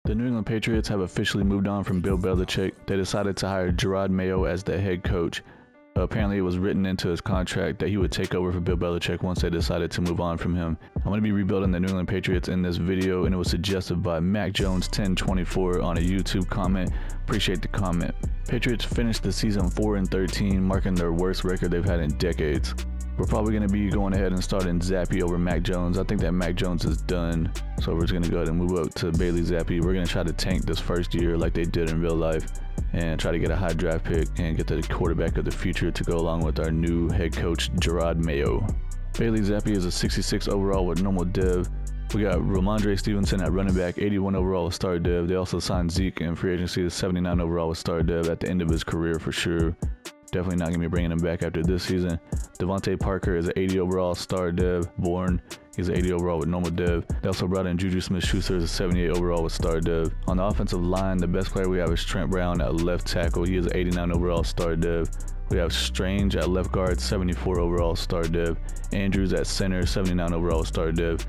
The New England Patriots have officially moved on from Bill Belichick. They decided to hire Jerod Mayo as the head coach. Apparently it was written into his contract that he would take over for Bill Belichick once they decided to move on from him. I'm going to be rebuilding the New England Patriots in this video, and it was suggested by Mac Jones 1024 on a YouTube comment. Appreciate the comment. Patriots finished the season 4-13, marking their worst record they've had in decades. We're probably going to be going ahead and starting Zappe over Mac Jones. I think that Mac Jones is done, so we're just going to go ahead and move up to Bailey Zappe. We're going to try to tank this first year like they did in real life and try to get a high draft pick and get the quarterback of the future to go along with our new head coach, Jerod Mayo. Bailey Zappe is a 66 overall with normal dev. We got Ramondre Stevenson at running back, 81 overall with star dev. They also signed Zeke in free agency to 79 overall with star dev at the end of his career for sure. Definitely not going to be bringing him back after this season. Devontae Parker is an 80 overall star dev. Bourne, he's an 80 overall with normal dev. They also brought in Juju Smith-Schuster as a 78 overall with star dev. On the offensive line, the best player we have is Trent Brown at left tackle. He is an 89 overall star dev. We have Strange at left guard, 74 overall star dev. Andrews at center, 79 overall star dev.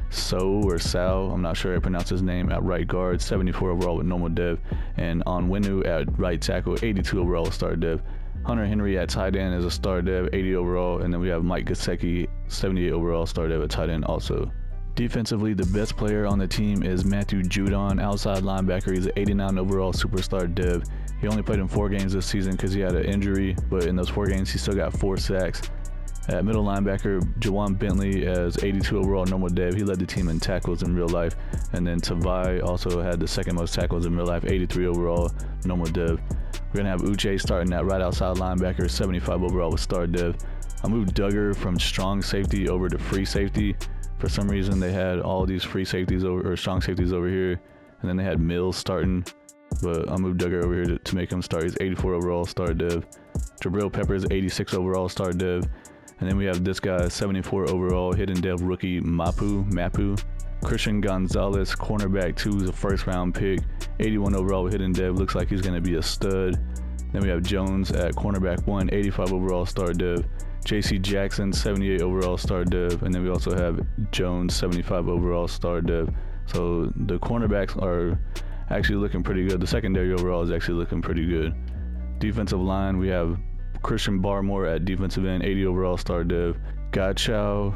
Sal, I'm not sure how to pronounce his name, at right guard, 74 overall with normal dev. And Onwenu at right tackle, 82 overall star dev. Hunter Henry at tight end is a star dev, 80 overall, and then we have Mike Gesicki, 78 overall star dev at tight end also. Defensively, the best player on the team is Matthew Judon, outside linebacker. He's an 89 overall superstar dev. He only played in 4 games this season because he had an injury, but in those 4 games, he still got 4 sacks. At middle linebacker, Jawan Bentley as 82 overall normal dev. He led the team in tackles in real life. And then Tavai also had the second most tackles in real life, 83 overall normal dev. We're going to have Uche starting at right outside linebacker, 75 overall with star dev. I moved Duggar from strong safety over to free safety. For some reason, they had all these free safeties over, or strong safeties over here. And then they had Mills starting. But I moved Duggar over here to make him start. He's 84 overall star dev. Jabril Peppers, 86 overall star dev. And then we have this guy, 74 overall, hidden dev rookie, Mapu. Christian Gonzalez, cornerback 2, is a first round pick, 81 overall hidden dev, looks like he's going to be a stud. Then we have Jones at cornerback 1, 85 overall star dev. JC Jackson, 78 overall star dev. And then we also have Jones, 75 overall star dev. So the cornerbacks are actually looking pretty good. The secondary overall is actually looking pretty good. Defensive line, we have Christian Barmore at defensive end, 80 overall star dev. Gochu,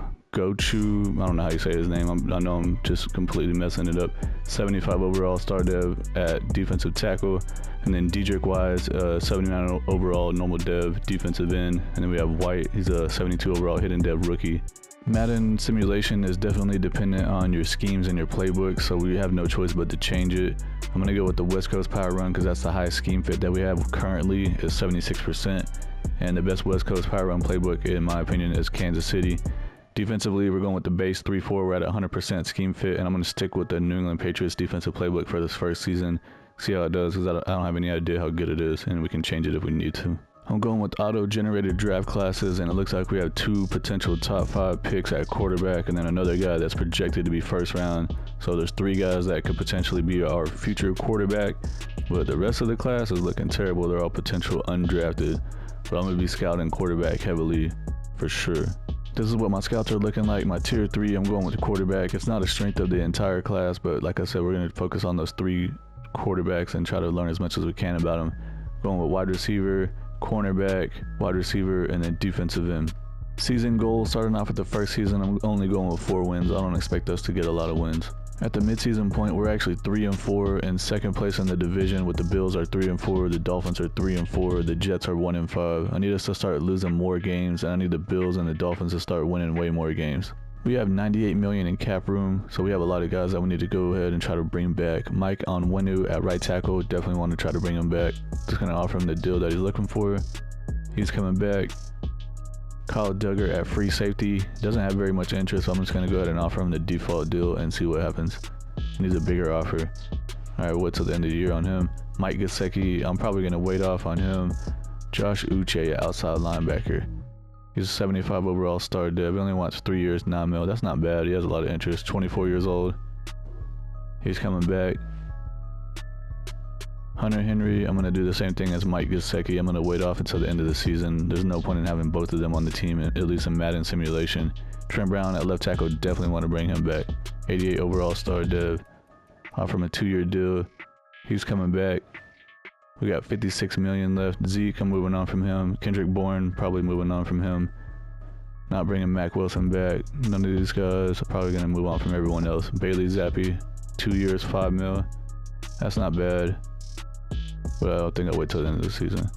I don't know how you say his name. I know I'm just completely messing it up. 75 overall star dev at defensive tackle. And then Dedrick Wise, 79 overall normal dev defensive end. And then we have White, he's a 72 overall hidden dev rookie. Madden simulation is definitely dependent on your schemes and your playbook, so we have no choice but to change it. I'm going to go with the West Coast power run because that's the highest scheme fit that we have currently, is 76%. And the best West Coast power run playbook, in my opinion, is Kansas City. Defensively, we're going with the base 3-4. We're at 100% scheme fit, and I'm going to stick with the New England Patriots defensive playbook for this first season. See how it does, because I don't have any idea how good it is, and we can change it if we need to. I'm going with auto-generated draft classes, and it looks like we have 2 potential top 5 picks at quarterback, and then another guy that's projected to be first round. So there's 3 guys that could potentially be our future quarterback, but the rest of the class is looking terrible. They're all potential undrafted, but I'm going to be scouting quarterback heavily for sure. This is what my scouts are looking like. My tier 3, I'm going with the quarterback. It's not a strength of the entire class, but like I said, we're going to focus on those 3 quarterbacks and try to learn as much as we can about them. Going with wide receiver, cornerback, wide receiver, and then defensive end. Season goal, starting off at the first season, I'm only going with 4 wins. I don't expect us to get a lot of wins. At the midseason point, we're actually 3-4 in second place in the division, with the Bills are 3-4, the Dolphins are 3-4, the Jets are 1-5. I need us to start losing more games, and I need the Bills and the Dolphins to start winning way more games. We have $98 million in cap room, so we have a lot of guys that we need to go ahead and try to bring back. Mike Onwenu at right tackle, definitely want to try to bring him back. Just going to offer him the deal that he's looking for. He's coming back. Kyle Duggar at free safety, doesn't have very much interest, so I'm just going to go ahead and offer him the default deal and see what happens. He needs a bigger offer. Alright, wait till the end of the year on him. Mike Gesicki, I'm probably going to wait off on him. Josh Uche, outside linebacker. He's a 75 overall star dev. He only wants 3 years, $9 million. That's not bad. He has a lot of interest. 24 years old. He's coming back. Hunter Henry, I'm going to do the same thing as Mike Gesicki. I'm going to wait off until the end of the season. There's no point in having both of them on the team, at least in Madden simulation. Trent Brown at left tackle, definitely want to bring him back. 88 overall star dev. offer him a 2-year deal. He's coming back. We got $56 million left. Zeke, I'm moving on from him. Kendrick Bourne, probably moving on from him. Not bringing Mac Wilson back. None of these guys. I'm probably going to move on from everyone else. Bailey Zappi, 2 years, $5 million. That's not bad. But I don't think I'll wait till the end of the season.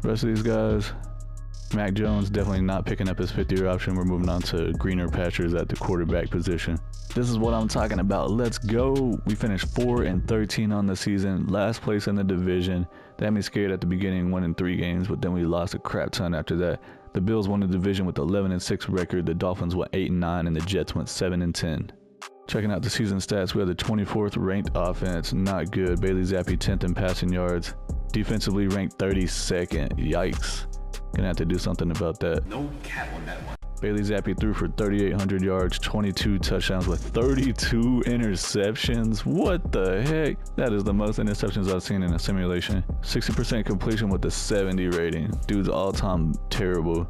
The rest of these guys, Mac Jones, definitely not picking up his 5th-year option. We're moving on to greener pastures at the quarterback position. This is what I'm talking about. Let's go. We finished 4-13 on the season. Last place in the division. That had me scared at the beginning, winning 3 games, but then we lost a crap ton after that. The Bills won the division with 11-6 record. The Dolphins went 8-9, and the Jets went 7-10. Checking out the season stats, we had the 24th ranked offense. Not good. Bailey Zappi 10th in passing yards. Defensively ranked 32nd. Yikes. Gonna have to do something about that. No cap on that one. Bailey Zappi threw for 3,800 yards, 22 touchdowns with 32 interceptions. What the heck? That is the most interceptions I've seen in a simulation. 60% completion with a 70 rating. Dude's all-time terrible.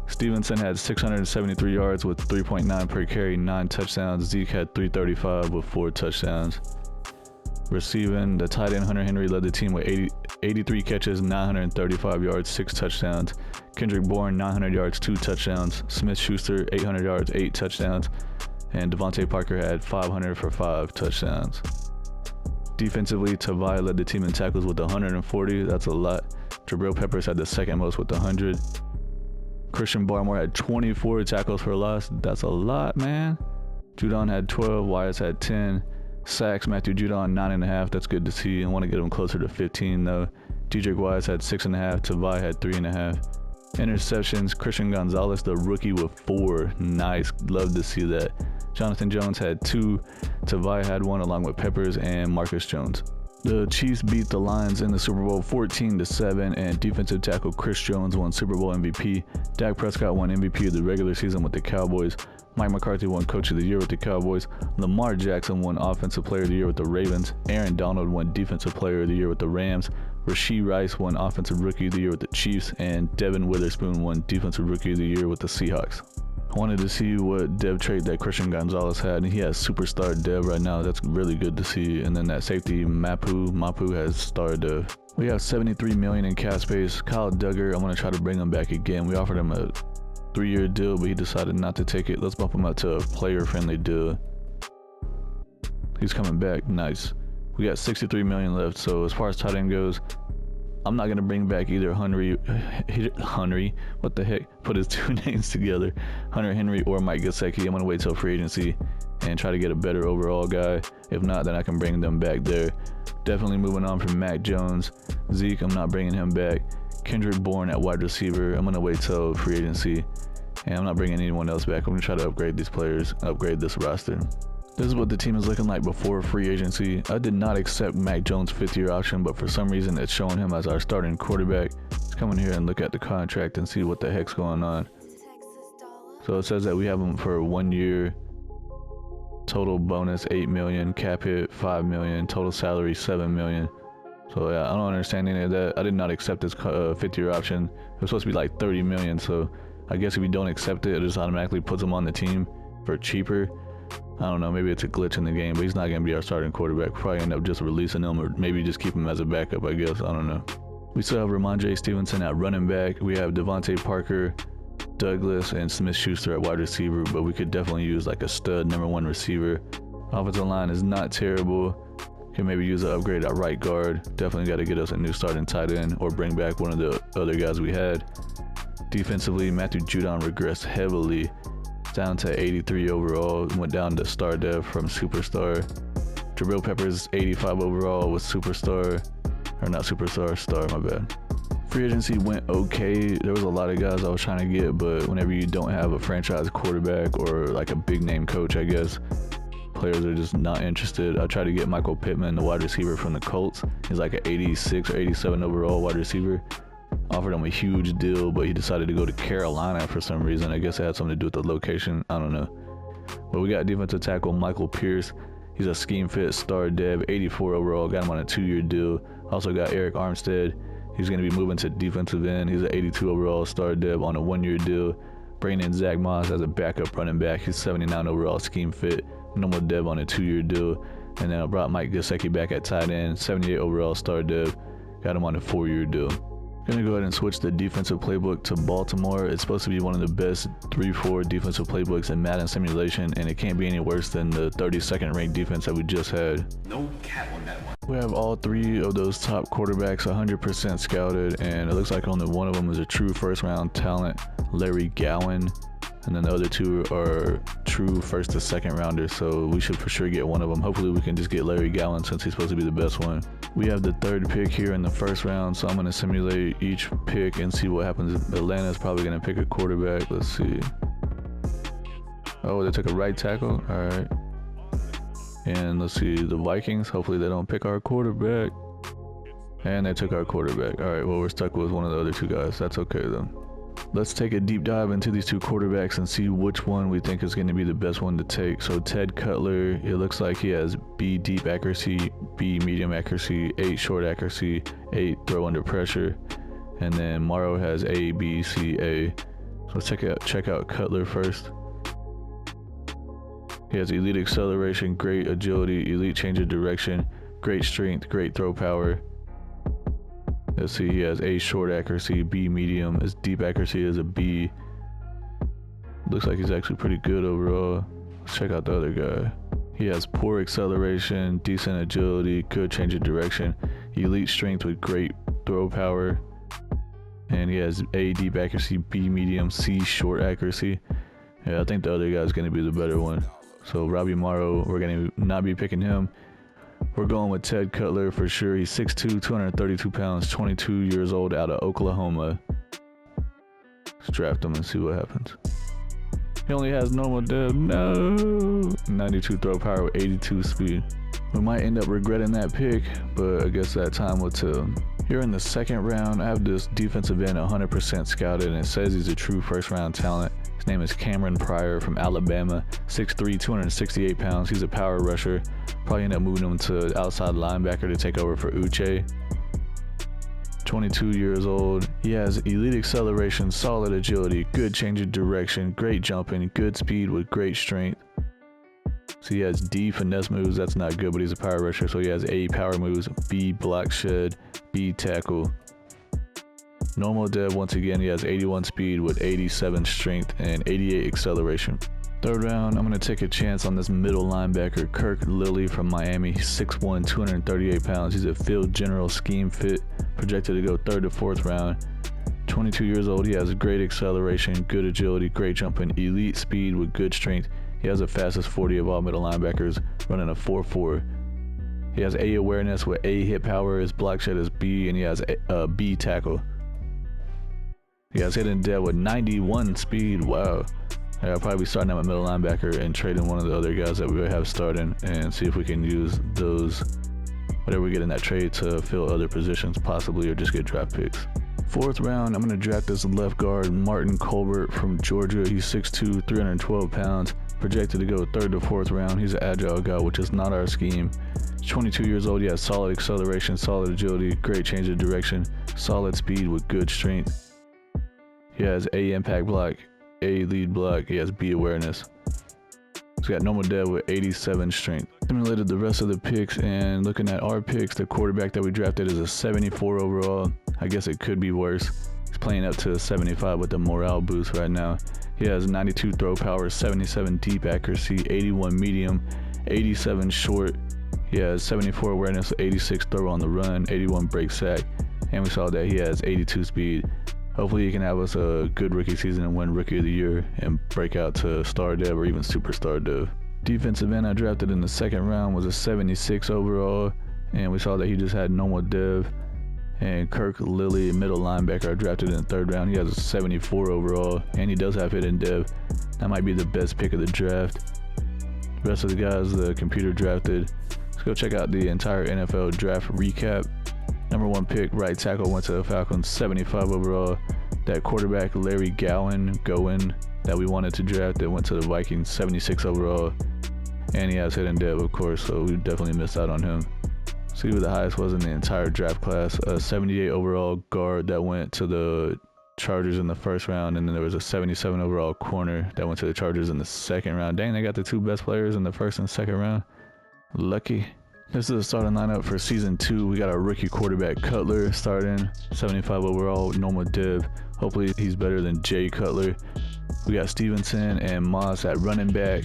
Stevenson had 673 yards with 3.9 per carry, 9 touchdowns. Zeke had 335 with 4 touchdowns. Receiving, the tight end Hunter Henry led the team with 83 catches, 935 yards, 6 touchdowns. Kendrick Bourne, 900 yards, 2 touchdowns. Smith-Schuster, 800 yards, 8 touchdowns. And Devontae Parker had 500 for 5 touchdowns. Defensively, Tavai led the team in tackles with 140. That's a lot. Jabril Peppers had the second most with 100. Christian Barmore had 24 tackles for a loss. That's a lot, man. Judon had 12. Wyatt had 10. Sacks, Matthew Judon, 9.5. That's good to see. I want to get him closer to 15, though. DJ Wise had 6.5. Tavai had 3.5. Interceptions, Christian Gonzalez, the rookie, with 4. Nice. Love to see that. Jonathan Jones had 2. Tavai had 1, along with Peppers and Marcus Jones. The Chiefs beat the Lions in the Super Bowl 14-7, and defensive tackle Chris Jones won Super Bowl MVP. Dak Prescott won MVP of the regular season with the Cowboys. Mike McCarthy won Coach of the Year with the Cowboys. Lamar Jackson won Offensive Player of the Year with the Ravens. Aaron Donald won Defensive Player of the Year with the Rams. Rasheed Rice won Offensive Rookie of the Year with the Chiefs. And Devin Witherspoon won Defensive Rookie of the Year with the Seahawks. I wanted to see what dev trait that Christian Gonzalez had, and he has superstar dev right now. That's really good to see. And then that safety Mapu has star dev. We have $73 million in cap space. Kyle Duggar, I'm going to try to bring him back again. We offered him a 3-year deal, but he decided not to take it. Let's bump him up to a player-friendly deal. He's coming back. Nice. We got $63 million left. So as far as tight end goes, I'm not going to bring back either Henry, what the heck, put his 2 names together, Hunter Henry or Mike Gesicki. I'm going to wait till free agency and try to get a better overall guy. If not, then I can bring them back there. Definitely moving on from Mac Jones. Zeke, I'm not bringing him back. Kendrick Bourne at wide receiver, I'm going to wait till free agency. And I'm not bringing anyone else back. I'm going to try to upgrade these players, upgrade this roster. This is what the team is looking like before free agency. I did not accept Mac Jones' 5th-year option, but for some reason it's showing him as our starting quarterback. Let's come in here and look at the contract and see what the heck's going on. So it says that we have him for 1 year. Total bonus $8 million, cap hit $5 million, total salary $7 million. So yeah, I don't understand any of that. I did not accept this 5th-year option. It was supposed to be like $30 million. So I guess if you don't accept it, it just automatically puts him on the team for cheaper. I don't know, maybe it's a glitch in the game, but he's not going to be our starting quarterback. We'll probably end up just releasing him, or maybe just keep him as a backup, I guess. I don't know. We still have Ramondre Stevenson at running back. We have Devontae Parker, Douglas, and Smith-Schuster at wide receiver, but we could definitely use like a stud #1 receiver. Offensive line is not terrible. Can maybe use an upgrade at right guard. Definitely got to get us a new starting tight end or bring back one of the other guys we had. Defensively, Matthew Judon regressed heavily. Down to 83 overall, went down to star dev from superstar. Jabril Peppers 85 overall with superstar, or not superstar, star, my bad. Free agency went okay. There was a lot of guys I was trying to get, but whenever you don't have a franchise quarterback or like a big name coach, I guess, players are just not interested. I tried to get Michael Pittman, the wide receiver from the Colts. He's like an 86 or 87 overall wide receiver. Offered him a huge deal, but he decided to go to Carolina for some reason. I guess it had something to do with the location. I don't know. But we got defensive tackle Michael Pierce. He's a scheme fit star dev, 84 overall. Got him on a 2-year deal. Also got Eric Armstead. He's going to be moving to defensive end. He's an 82 overall star dev on a 1-year deal. Bringing in Zach Moss as a backup running back. He's 79 overall scheme fit. Normal dev on a 2-year deal. And then I brought Mike Gesicki back at tight end, 78 overall star dev. Got him on a 4-year deal. Gonna go ahead and switch the defensive playbook to Baltimore. It's supposed to be one of the best 3-4 defensive playbooks in Madden simulation, and it can't be any worse than the 32nd ranked defense that we just had. No cap on that one. We have all 3 of those top quarterbacks 100% scouted, and it looks like only one of them is a true first round talent, Larry Gowan. And then the other 2 are true first to second rounders, so we should for sure get one of them. Hopefully we can just get Larry Gowan since he's supposed to be the best one. We have the 3rd pick here in the first round, so I'm going to simulate each pick and see what happens. Atlanta's probably going to pick a quarterback. Let's see. Oh, they took a right tackle. All right. And let's see, the Vikings. Hopefully they don't pick our quarterback. And they took our quarterback. All right, well, we're stuck with one of the other 2 guys. That's okay, then. Let's take a deep dive into these 2 quarterbacks and see which one we think is going to be the best one to take. So Ted Cutler, it looks like he has B deep accuracy, B medium accuracy, 8 short accuracy, 8 throw under pressure. And then Morrow has A, B, C, A. So let's check out Cutler first. He has elite acceleration, great agility, elite change of direction, great strength, great throw power. Let's see, he has A short accuracy, B medium, his deep accuracy is a B. Looks like he's actually pretty good overall. Let's check out the other guy. He has poor acceleration, decent agility, good change of direction, elite strength with great throw power. And he has A deep accuracy, B medium, C short accuracy. Yeah, I think the other guy's going to be the better one. So Robbie Morrow, we're going to not be picking him. We're going with Ted Cutler for sure. He's 6'2", 232 pounds, 22 years old, out of Oklahoma. Let's draft him and see what happens. He only has normal dev. No! 92 throw power with 82 speed. We might end up regretting that pick, but I guess that time will tell. Here in the 2nd round, I have this defensive end 100% scouted, and it says he's a true first round talent. His name is Cameron Pryor from Alabama, 6'3", 268 pounds. He's a power rusher. Probably end up moving him to outside linebacker to take over for Uche. 22 years old. He has elite acceleration, solid agility, good change of direction, great jumping, good speed with great strength. So he has D finesse moves. That's not good, but he's a power rusher. So he has A power moves, B block shed, B tackle. Normal dev, once again, he has 81 speed with 87 strength and 88 acceleration. 3rd round, I'm going to take a chance on this middle linebacker, Kirk Lilly from Miami. He's 6'1", 238 pounds. He's a field general scheme fit, projected to go 3rd to 4th round. 22 years old. He has great acceleration, good agility, great jumping, elite speed with good strength. He has the fastest 40 of all middle linebackers, running a 4.4. He has A awareness with A hit power. His block shed is B, and he has a B tackle. He has hidden dev with 91 speed. Wow. I'll probably be starting at my middle linebacker and trading one of the other guys that we have starting and see if we can use those, whatever we get in that trade, to fill other positions possibly, or just get draft picks. 4th round, I'm going to draft this left guard, Martin Colbert from Georgia. He's 6'2", 312 pounds, projected to go 3rd to 4th round. He's an agile guy, which is not our scheme. He's 22 years old. He has solid acceleration, solid agility, great change of direction, solid speed with good strength. He has A impact block, A lead block. He has B awareness. He's got normal dev with 87 strength. Simulated the rest of the picks, and looking at our picks, the quarterback that we drafted is a 74 overall. I guess it could be worse. He's playing up to 75 with the morale boost right now. He has 92 throw power, 77 deep accuracy, 81 medium, 87 short. He has 74 awareness, 86 throw on the run, 81 break sack, and we saw that he has 82 speed. Hopefully he can have us a good rookie season and win Rookie of the Year and break out to star dev or even superstar dev. Defensive end I drafted in the 2nd round was a 76 overall, and we saw that he just had normal dev. And Kirk Lilly, middle linebacker, I drafted in the 3rd round. He has a 74 overall, and he does have hidden dev. That might be the best pick of the draft. The rest of the guys the computer drafted. Let's go check out the entire NFL draft recap. Number 1 pick, right tackle, went to the Falcons, 75 overall. That quarterback, Larry Gowan, that we wanted to draft, that went to the Vikings, 76 overall. And he has hidden dev, of course, so we definitely missed out on him. See who the highest was in the entire draft class. A 78 overall guard that went to the Chargers in the 1st round, and then there was a 77 overall corner that went to the Chargers in the 2nd round. Dang, they got the 2 best players in the 1st and 2nd round. Lucky. This is the starting lineup for season 2. We got our rookie quarterback Cutler starting, 75 overall, normal div. Hopefully he's better than Jay Cutler. We got Stevenson and Moss at running back.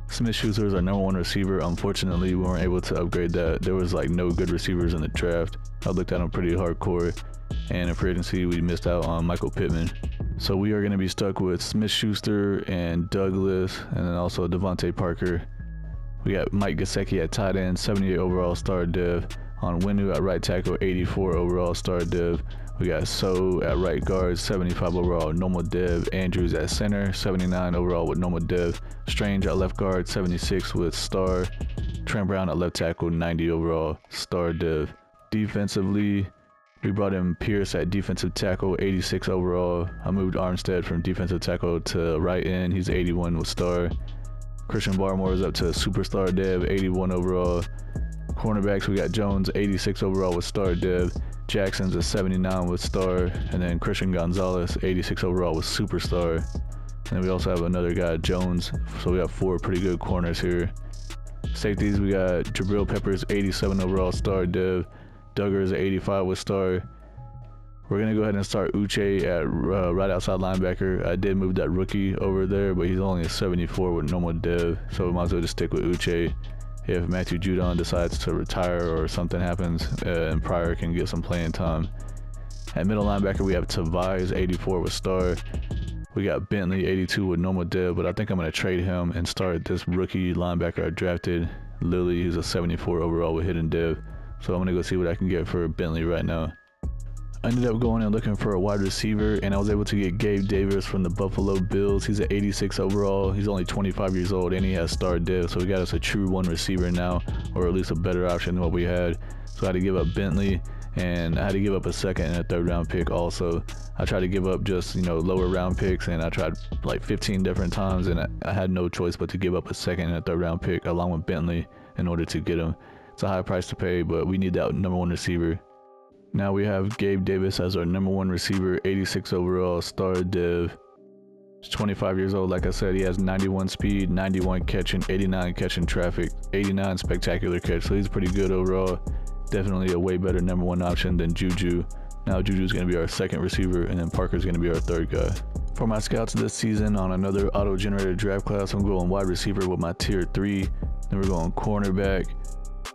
Smith-Schuster is our number 1 receiver. Unfortunately, we weren't able to upgrade that. There was like no good receivers in the draft. I looked at them pretty hardcore, and in free agency we missed out on Michael Pittman. So we are going to be stuck with Smith-Schuster and Douglas, and then also Devontae Parker. We got Mike Gesicki at tight end, 78 overall star div. On Winu at right tackle, 84 overall star div. We got So at right guard, 75 overall normal div. Andrews at center, 79 overall with normal div. Strange at left guard, 76 with star. Trent Brown at left tackle, 90 overall star div. Defensively, we brought in Pierce at defensive tackle, 86 overall. I moved Armstead from defensive tackle to right end. He's 81 with star. Christian Barmore is up to superstar div, 81 overall. Cornerbacks, we got Jones, 86 overall with star div. Jackson's a 79 with star. And then Christian Gonzalez, 86 overall with superstar. And then we also have another guy, Jones. So we have 4 pretty good corners here. Safeties, we got Jabril Peppers, 87 overall star div. Duggar's 85 with star. We're going to go ahead and start Uche at right outside linebacker. I did move that rookie over there, but he's only a 74 with normal div, so we might as well just stick with Uche. If Matthew Judon decides to retire or something happens, and Pryor can get some playing time. At middle linebacker, we have Tavai, 84 with star. We got Bentley, 82 with normal div, but I think I'm going to trade him and start this rookie linebacker I drafted, Lilly. He's a 74 overall with hidden div, so I'm going to go see what I can get for Bentley right now. I ended up going and looking for a wide receiver, and I was able to get Gabe Davis from the Buffalo Bills. He's an 86 overall. He's only 25 years old, and he has star div, so we got us a true 1 receiver now, or at least a better option than what we had. So I had to give up Bentley, and I had to give up a 2nd and a 3rd round pick also. I tried to give up just, lower round picks, and I tried like 15 different times, and I had no choice but to give up a 2nd and a 3rd round pick along with Bentley in order to get him. It's a high price to pay, but we need that number 1 receiver. Now we have Gabe Davis as our number 1 receiver, 86 overall, star div. He's 25 years old. Like I said, he has 91 speed, 91 catching, 89 catching traffic, 89 spectacular catch. So he's pretty good overall. Definitely a way better number 1 option than Juju. Now Juju's going to be our 2nd receiver, and then Parker's going to be our 3rd guy. For my scouts this season on another auto-generated draft class, I'm going wide receiver with my tier 3. Then we're going cornerback,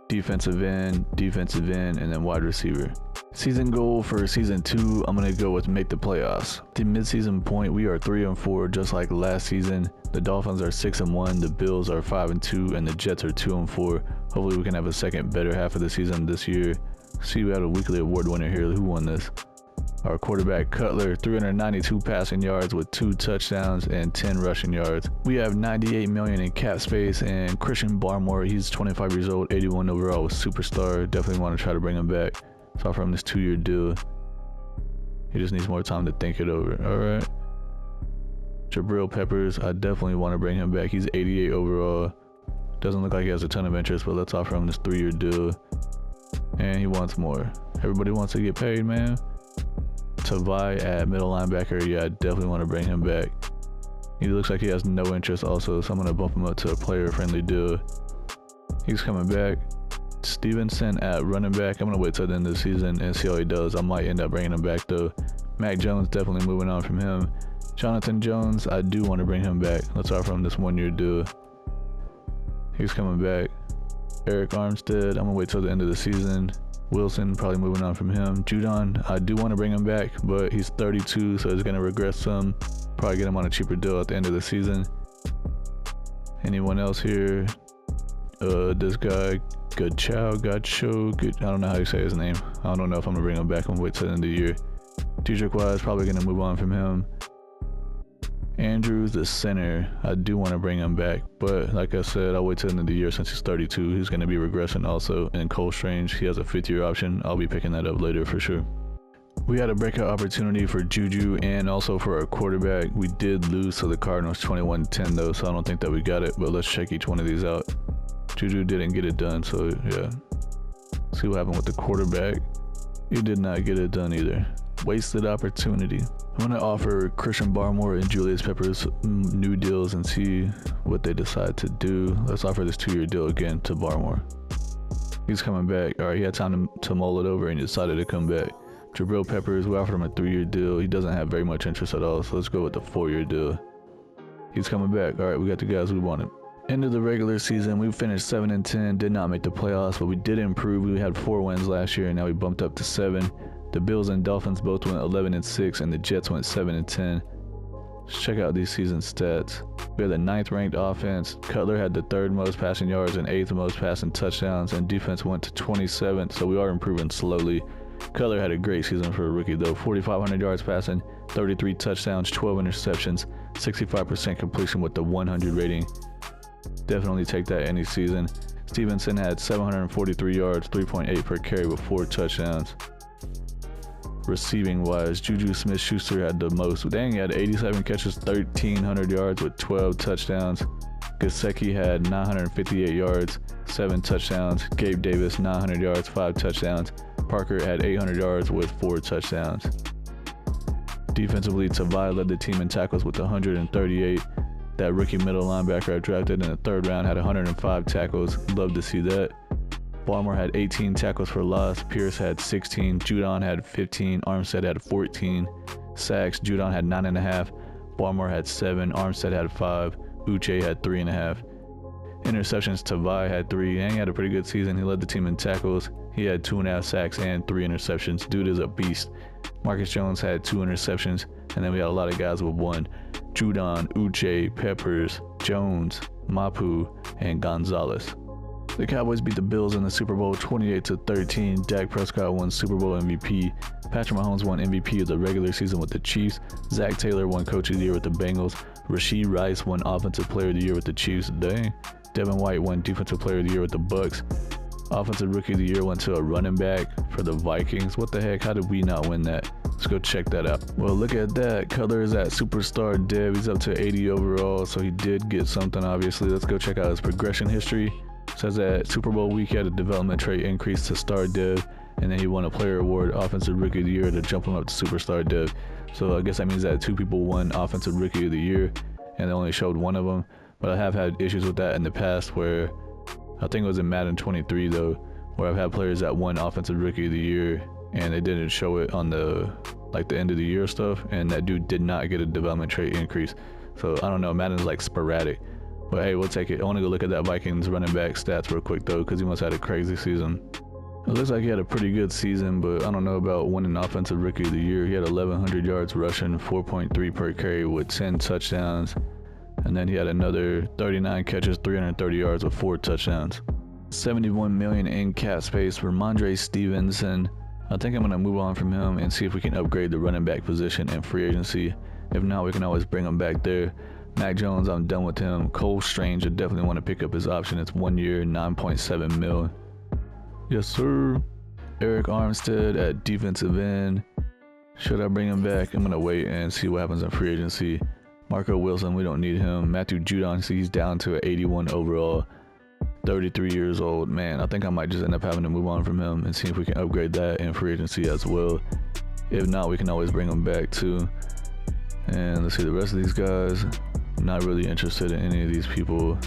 defensive end, and then wide receiver. Season goal for season 2, I'm going to go with make the playoffs. The mid-season point, we are 3-4 just like last season. The Dolphins are 6-1, the Bills are 5-2, and the Jets are 2-4. Hopefully we can have a second better half of the season this year. See, we had a weekly award winner here. Who won this? Our quarterback Cutler, 392 passing yards with 2 touchdowns and 10 rushing yards. We have $98 million in cap space, and Christian Barmore, he's 25 years old, 81 overall, superstar. Definitely want to try to bring him back. Let's offer him this 2-year deal. He just needs more time to think it over. Alright. Jabril Peppers, I definitely want to bring him back. He's 88 overall. Doesn't look like he has a ton of interest, but let's offer him this 3-year deal. And he wants more. Everybody wants to get paid, man. Tavai at middle linebacker, yeah, I definitely want to bring him back. He looks like he has no interest also, so I'm going to bump him up to a player-friendly deal. He's coming back. Stevenson at running back, I'm going to wait till the end of the season and see how he does. I might end up bringing him back though. Mac Jones, definitely moving on from him. Jonathan Jones, I do want to bring him back. Let's offer him this 1-year deal. He's coming back. Eric Armstead, I'm going to wait till the end of the season. Wilson, probably moving on from him. Judon, I do want to bring him back, but he's 32, so he's going to regress some. Probably get him on a cheaper deal at the end of the season. Anyone else here? This guy, I don't know how you say his name. I don't know if I'm going to bring him back. I'm going to wait till the end of the year. Dedrick Wise, probably going to move on from him. Andrews, the center, I do want to bring him back, but like I said, I'll wait till the end of the year since he's 32. He's going to be regressing also. And Cole Strange, he has a 5th-year option. I'll be picking that up later for sure. We had a breakout opportunity for Juju and also for our quarterback. We did lose to the Cardinals 21-10 though, so I don't think that we got it, but let's check each one of these out. Juju didn't get it done, so yeah. See what happened with the quarterback. He did not get it done either. Wasted opportunity. I'm going to offer Christian Barmore and Julius Peppers new deals and see what they decide to do. Let's offer this 2-year deal again to Barmore. He's coming back. All right, he had time to mull it over and decided to come back. Jabril Peppers, we offered him a 3-year deal. He doesn't have very much interest at all, so let's go with the 4-year deal. He's coming back. All right, we got the guys we wanted. End of the regular season, we finished 7-10, did not make the playoffs, but we did improve. We had 4 wins last year, and now we bumped up to 7. The Bills and Dolphins both went 11-6, and the Jets went 7-10. Let's check out these season stats. We had the 9th ranked offense. Cutler had the 3rd most passing yards and 8th most passing touchdowns, and defense went to 27th, so we are improving slowly. Cutler had a great season for a rookie though. 4,500 yards passing, 33 touchdowns, 12 interceptions, 65% completion with the 100 rating. Definitely take that any season. Stevenson had 743 yards, 3.8 per carry with 4 touchdowns. Receiving wise, Juju Smith-Schuster had the most. Dang, he had 87 catches, 1,300 yards with 12 touchdowns. Gesicki had 958 yards, 7 touchdowns. Gabe Davis, 900 yards, 5 touchdowns. Parker had 800 yards with 4 touchdowns. Defensively, Tavai led the team in tackles with 138. That rookie middle linebacker I drafted in the 3rd round had 105 tackles. Love to see that. Barmore had 18 tackles for loss. Pierce had 16. Judon had 15. Armstead had 14. Sacks, Judon had 9.5. Barmore had 7. Armstead had 5. Uche had 3.5. Interceptions, Tavai had 3. And he had a pretty good season. He led the team in tackles. He had 2.5 sacks and 3 interceptions. Dude is a beast. Marcus Jones had 2 interceptions. And then we had a lot of guys with 1. Judon, Uche, Peppers, Jones, Mapu, and Gonzalez. The Cowboys beat the Bills in the Super Bowl 28-13. Dak Prescott won Super Bowl MVP. Patrick Mahomes won MVP of the regular season with the Chiefs. Zach Taylor won Coach of the Year with the Bengals. Rashee Rice won Offensive Player of the Year with the Chiefs. Dang. Devin White won Defensive Player of the Year with the Bucks. Offensive Rookie of the Year went to a running back for the Vikings. What the heck? How did we not win that? Let's go check that out. Well, look at that. Cutler is at Superstar Dev. He's up to 80 overall, so he did get something, obviously. Let's go check out his progression history. Says that Super Bowl week he had a development trait increase to Star Dev, and then he won a Player Award Offensive Rookie of the Year to jump him up to Superstar Dev. So I guess that means that 2 people won Offensive Rookie of the Year, and they only showed 1 of them. But I have had issues with that in the past where, I think it was in Madden 23 though, where I've had players that won Offensive Rookie of the Year, and they didn't show it on the end of the year stuff, and that dude did not get a development trait increase. So I don't know, Madden's like sporadic. But hey, we'll take it. I want to go look at that Vikings running back stats real quick though, because he must have had a crazy season. It looks like he had a pretty good season, but I don't know about winning Offensive Rookie of the Year. He had 1,100 yards rushing, 4.3 per carry with 10 touchdowns. And then he had another 39 catches, 330 yards with 4 touchdowns. $71 million in cap space for Ramondre Stevenson. I think I'm going to move on from him and see if we can upgrade the running back position in free agency. If not, we can always bring him back there. Mac Jones, I'm done with him. Cole Strange, I definitely want to pick up his option. It's 1 year, $9.7 million. Yes, sir. Eric Armstead at defensive end. Should I bring him back? I'm going to wait and see what happens in free agency. Marco Wilson, we don't need him. Matthew Judon, he's down to 81 overall. 33 years old. Man, I think I might just end up having to move on from him and see if we can upgrade that in free agency as well. If not, we can always bring him back too. And let's see the rest of these guys. I'm not really interested in any of these people.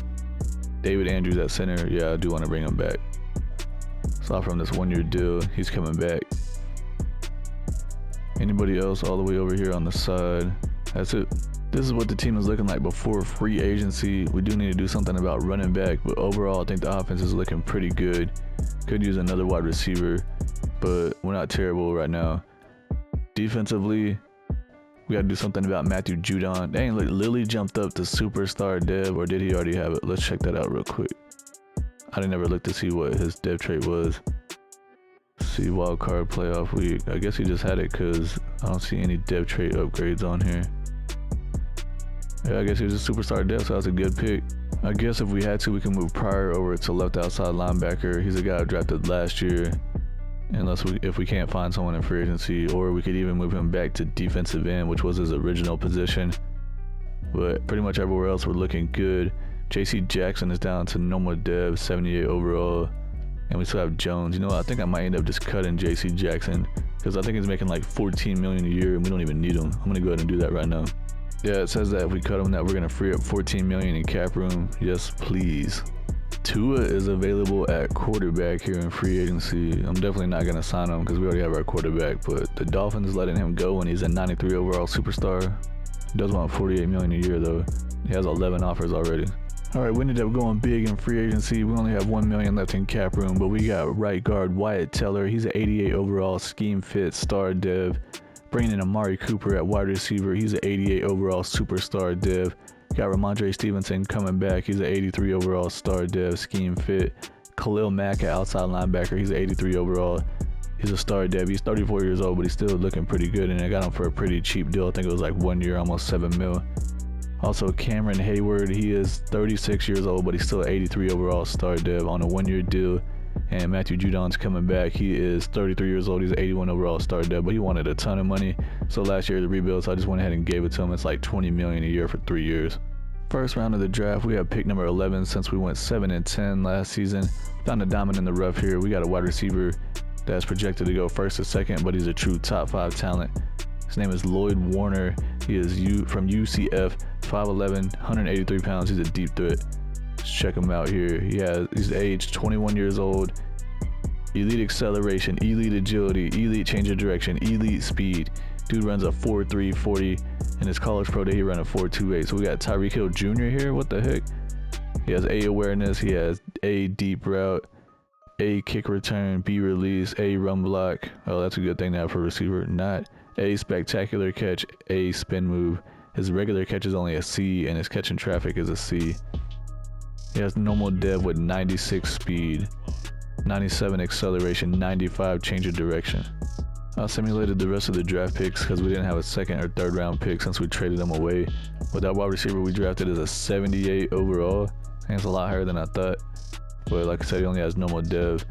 David Andrews at center. Yeah, I do want to bring him back. So from this 1 year deal, he's coming back. Anybody else all the way over here on the side? That's it. This is what the team is looking like before free agency. We do need to do something about running back, but overall I think the offense is looking pretty good. Could use another wide receiver, but we're not terrible right now. Defensively, we got to do something about Matthew Judon. Dang, look, Lilly jumped up to Superstar Dev, or did he already have it? Let's check that out real quick. I didn't ever look to see what his dev trait was. See, wild card playoff week. I guess he just had it because I don't see any dev trait upgrades on here. Yeah, I guess he was a Superstar Dev, so that's a good pick. I guess if we had to, we can move Pryor over to left outside linebacker. He's a guy I drafted last year. If we can't find someone in free agency, or we could even move him back to defensive end, which was his original position. But pretty much everywhere else we're looking good. JC Jackson is down to normal dev, 78 overall. And we still have Jones. You know what? I think I might end up just cutting JC Jackson because I think he's making like $14 million a year and we don't even need him. I'm going to go ahead and do that right now. Yeah, it says that if we cut him, that we're going to free up $14 million in cap room. Yes, please. Tua is available at quarterback here in free agency. I'm definitely not going to sign him because we already have our quarterback, but the Dolphins letting him go when he's a 93 overall superstar. He does want $48 million a year though. He has 11 offers already. Alright, we ended up going big in free agency. We only have $1 million left in cap room, but we got right guard Wyatt Teller. He's an 88 overall scheme fit star dev. Bringing in Amari Cooper at wide receiver. He's an 88 overall superstar dev. Got Ramondre Stevenson coming back. He's an 83 overall star dev scheme fit. Khalil Mack at outside linebacker. He's an 83 overall. He's a star dev. He's 34 years old, but he's still looking pretty good, and I got him for a pretty cheap deal. I think it was like 1 year, almost $7 million. Also, Cameron Hayward, he is 36 years old, but he's still an 83 overall star dev on a 1 year deal. And Matthew Judon's coming back. He is 33 years old. He's an 81 overall star dev, but he wanted a ton of money. So last year, the rebuild, so I just went ahead and gave it to him. It's like $20 million a year for 3 years. First round of the draft, we have pick number 11 since we went 7-10 last season. Found a diamond in the rough here. We got a wide receiver that's projected to go first or second, but he's a true top 5 talent. His name is Lloyd Warner. He is from UCF, 5'11", 183 pounds. He's a deep threat. Let's check him out here. He's aged 21 years old. Elite acceleration, elite agility, elite change of direction, elite speed. Dude runs a 4.3 40. In his college pro day, he ran a 4.28. So we got Tyreek Hill Jr. here. What the heck? He has A awareness. He has A deep route, A kick return, B release, A run block. Oh, that's a good thing to have for a receiver. Not A spectacular catch, A spin move. His regular catch is only a C, and his catching traffic is a C. He has normal dev with 96 speed, 97 acceleration, 95 change of direction. I simulated the rest of the draft picks because we didn't have a second or third round pick since we traded them away. But that wide receiver we drafted is a 78 overall. I think it's a lot higher than I thought. But like I said, he only has normal dev.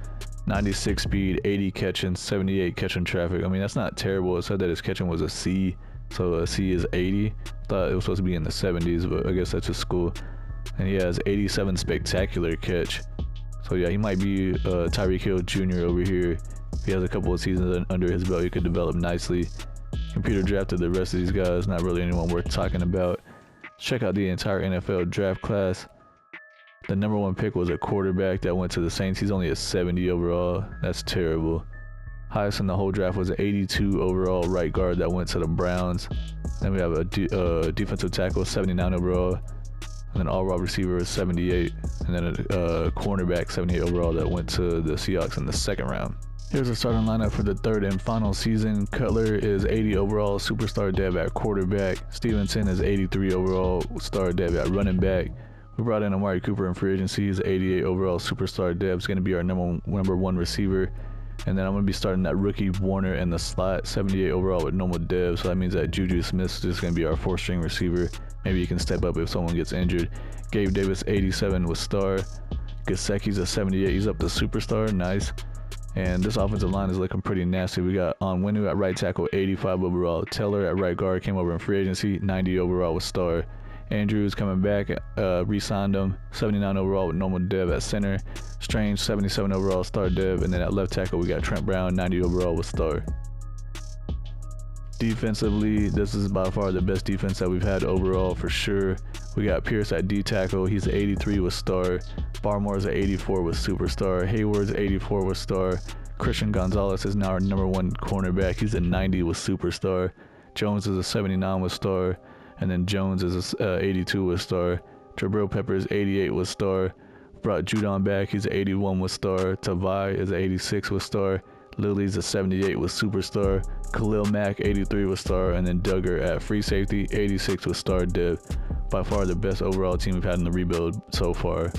96 speed, 80 catching, 78 catching traffic. I mean, that's not terrible. It said that his catching was a C, so a C is 80. Thought it was supposed to be in the 70s, but I guess that's just cool. And he has 87 spectacular catch. So yeah, he might be Tyreek Hill Jr. over here. If he has a couple of seasons under his belt, he could develop nicely. Computer drafted the rest of these guys. Not really anyone worth talking about. Check out the entire NFL draft class. The number 1 pick was a quarterback that went to the Saints. He's only a 70 overall. That's terrible. Highest in the whole draft was an 82 overall right guard that went to the Browns. Then we have a defensive tackle, 79 overall. And then all wide receiver is 78. And then a cornerback, 78 overall, that went to the Seahawks in the second round. Here's the starting lineup for the third and final season. Cutler is 80 overall superstar dev at quarterback. Stevenson is 83 overall star dev at running back. We brought in Amari Cooper in free agency. He's 88 overall superstar dev. He's going to be our number one receiver. And then I'm going to be starting that rookie Warner in the slot, 78 overall with normal dev. So that means that Juju Smith's just going to be our 4th-string receiver. Maybe he can step up if someone gets injured. Gabe Davis, 87 with star. Gesicki's a 78. He's up to superstar. Nice. And this offensive line is looking pretty nasty. We got Onwenu at right tackle, 85 overall. Teller at right guard came over in free agency, 90 overall with star. Andrews coming back, re-signed him, 79 overall with normal dev at center. Strange, 77 overall star dev. And then at left tackle, we got Trent Brown, 90 overall with star. Defensively, this is by far the best defense that we've had overall for sure. We got Pierce at D tackle. He's 83 with star. Barmore's at 84 with superstar. Hayward's 84 with star. Christian Gonzalez is now our number 1 cornerback. He's a 90 with superstar. Jones is a 79 with star. And then Jones is a 82 with star. Jabril Peppers 88 with star. Brought Judon back. He's a 81 with star. Tavai is a 86 with star. Lily's a 78 with superstar. Khalil Mack 83 with star. And then Duggar at free safety 86 with star dev. By far the best overall team we've had in the rebuild so far.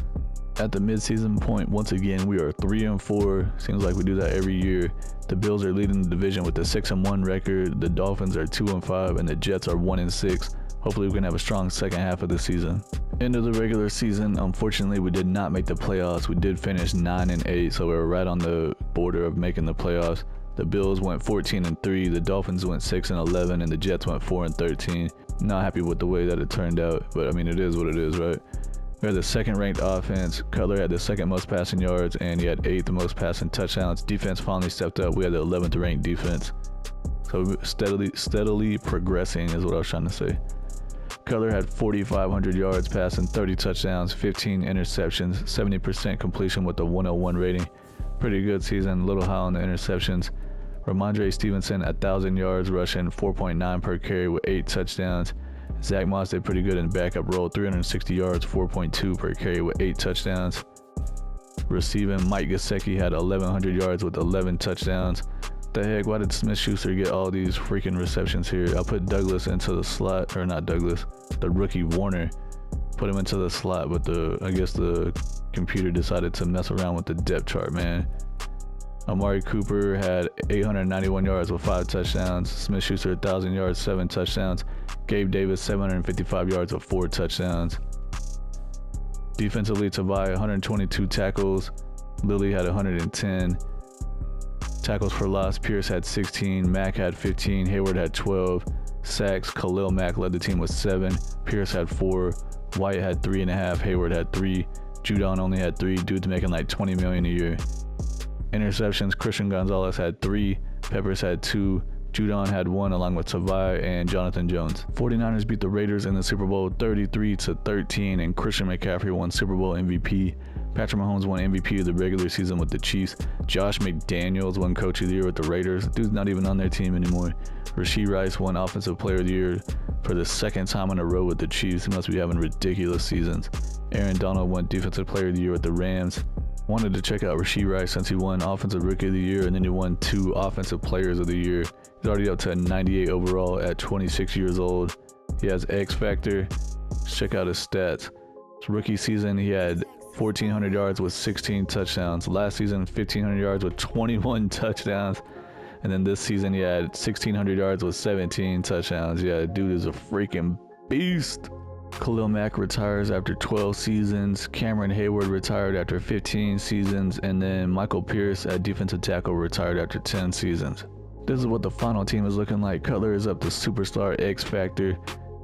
At the midseason point, once again, we are 3-4. Seems like we do that every year. The Bills are leading the division with a 6-1 record. The Dolphins are 2-5, and the Jets are 1-6. Hopefully we can have a strong second half of the season. End of the regular season, unfortunately we did not make the playoffs. We did finish 9-8, so we were right on the border of making the playoffs. The Bills went 14-3, the Dolphins went 6-11, and the Jets went 4-13. Not happy with the way that it turned out, but I mean, it is what it is, right? We had the 2nd ranked offense. Cutler had the 2nd most passing yards, and he had 8th most passing touchdowns. Defense finally stepped up. We had the 11th ranked defense. So steadily progressing is what I was trying to say. Cutler had 4,500 yards passing, 30 touchdowns, 15 interceptions, 70% completion with a 101 rating. Pretty good season, a little high on the interceptions. Ramondre Stevenson, 1,000 yards rushing, 4.9 per carry with 8 touchdowns. Zach Moss did pretty good in backup role, 360 yards, 4.2 per carry with 8 touchdowns. Receiving, Mike Gesicki had 1,100 yards with 11 touchdowns. The heck, why did Smith-Schuster get all these freaking receptions here? I put Douglas into the slot, or not Douglas, the rookie Warner. Put him into the slot, but I guess the computer decided to mess around with the depth chart, man. Amari Cooper had 891 yards with 5 touchdowns. Smith-Schuster, 1,000 yards, 7 touchdowns. Gabe Davis, 755 yards with 4 touchdowns. Defensively, Tavai, 122 tackles. Lilly had 110. Tackles for loss, Pierce had 16. Mack had 15. Hayward had 12. Sacks, Khalil Mack led the team with 7. Pierce had 4. White had 3.5. Hayward had 3. Judon only had 3. Dude's making like $20 million a year. Interceptions, Christian Gonzalez had 3, Peppers had 2, Judon had 1 along with Tavai and Jonathan Jones. 49ers beat the Raiders in the Super Bowl 33-13, and Christian McCaffrey won Super Bowl MVP. Patrick Mahomes won MVP of the regular season with the Chiefs. Josh McDaniels won Coach of the Year with the Raiders. Dude's not even on their team anymore. Rashee Rice won Offensive Player of the Year for the 2nd time in a row with the Chiefs. He must be having ridiculous seasons. Aaron Donald won Defensive Player of the Year with the Rams. Wanted to check out Rashee Rice since he won Offensive Rookie of the Year and then he won 2 Offensive Players of the Year. He's already up to 98 overall at 26 years old. He has X Factor. Let's check out his stats. His rookie season, he had 1,400 yards with 16 touchdowns. Last season, 1,500 yards with 21 touchdowns. And then this season, he had 1,600 yards with 17 touchdowns. Yeah, dude is a freaking beast. Khalil Mack retires after 12 seasons. Cameron Hayward retired after 15 seasons. And then Michael Pierce at defensive tackle retired after 10 seasons. This is what the final team is looking like. Cutler is up to superstar X Factor.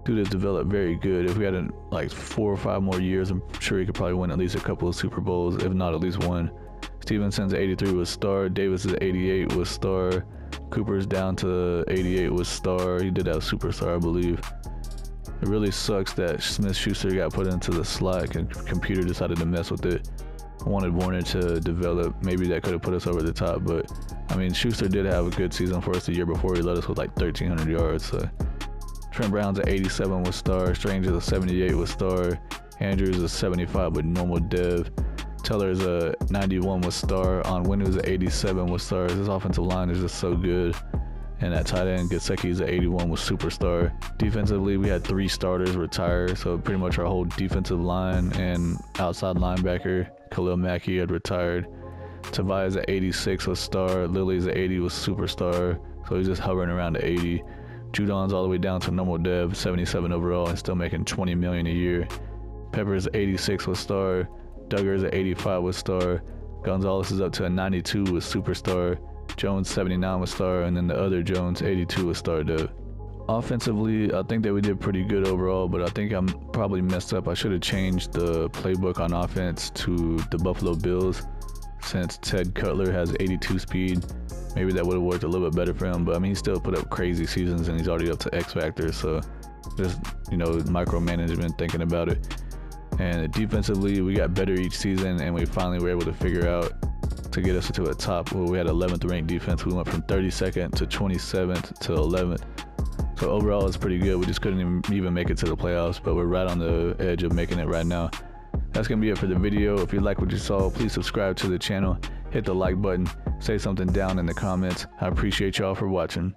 Dude has developed very good. If we had like 4 or 5 more years, I'm sure he could probably win at least a couple of Super Bowls, if not at least one. Stevenson's 83 was star. Davis's 88 was star. Cooper's down to 88 was star. He did have superstar, I believe. It really sucks that Smith-Schuster got put into the slot and computer decided to mess with it. I wanted Warner to develop. Maybe that could have put us over the top, but I mean, Schuster did have a good season for us the year before. He led us with like 1,300 yards. So. Trent Brown's at 87 with star. Strange is a 78 with star. Andrews is a 75 with normal dev. Teller's a 91 with star. On Windows at 87 with stars. This offensive line is just so good. And at tight end, Gesicki's at 81 with superstar. Defensively, we had 3 starters retire, so pretty much our whole defensive line and outside linebacker, Khalil Mack, had retired. Tavai's at 86 with star. Lilly's at 80 with superstar, so he's just hovering around the 80. Judon's all the way down to normal dev, 77 overall, and still making $20 million a year. Pepper's 86 with star. Duggar's at 85 with star. Gonzalez is up to a 92 with superstar. Jones 79 with star, and then the other Jones 82 with star dev. Offensively, I think that we did pretty good overall, but I think I'm probably messed up. I should have changed the playbook on offense to the Buffalo Bills since Ted Cutler has 82 speed. Maybe that would have worked a little bit better for him, but I mean, he still put up crazy seasons and he's already up to X Factor, so just, micromanagement thinking about it. And defensively, we got better each season and we finally were able to figure out to get us to a top. Well, we had 11th ranked defense. We went from 32nd to 27th to 11th. So overall, it's pretty good. We just couldn't even make it to the playoffs, but we're right on the edge of making it right now. That's going to be it for the video. If you like what you saw, please subscribe to the channel. Hit the like button. Say something down in the comments. I appreciate y'all for watching.